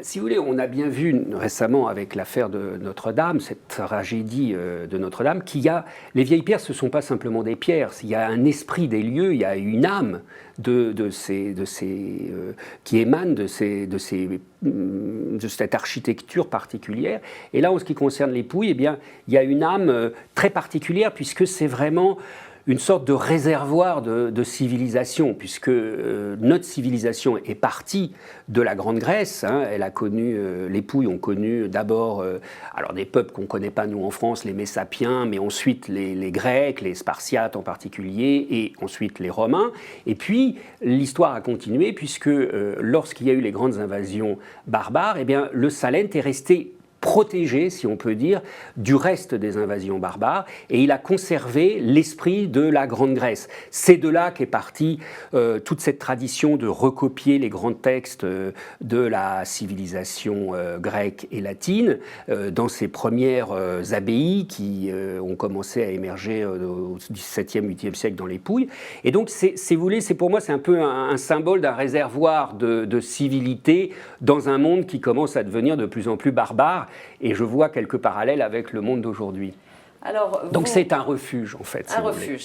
Si vous voulez, on a bien vu récemment avec l'affaire de Notre-Dame, cette tragédie de Notre-Dame, les vieilles pierres, ce ne sont pas simplement des pierres, il y a un esprit des lieux, il y a une âme qui émane de cette architecture particulière. Et là, en ce qui concerne les Pouilles, eh bien, il y a une âme très particulière puisque c'est vraiment une sorte de réservoir de civilisation, puisque notre civilisation est partie de la Grande Grèce. Elle a connu, les Pouilles ont connu d'abord alors des peuples qu'on ne connaît pas nous en France, les Messapiens, mais ensuite les Grecs, les Spartiates en particulier, et ensuite les Romains. Et puis l'histoire a continué, puisque lorsqu'il y a eu les grandes invasions barbares, eh bien, le Salent est resté protégé, si on peut dire, du reste des invasions barbares, et il a conservé l'esprit de la Grande Grèce. C'est de là qu'est partie toute cette tradition de recopier les grands textes de la civilisation grecque et latine dans ces premières abbayes qui ont commencé à émerger au XVIIe, VIIIe siècle dans les Pouilles. Et donc, si vous voulez, pour moi, c'est un peu un symbole d'un réservoir de civilité dans un monde qui commence à devenir de plus en plus barbare. Et je vois quelques parallèles avec le monde d'aujourd'hui. Donc c'est un refuge, en fait. Un refuge.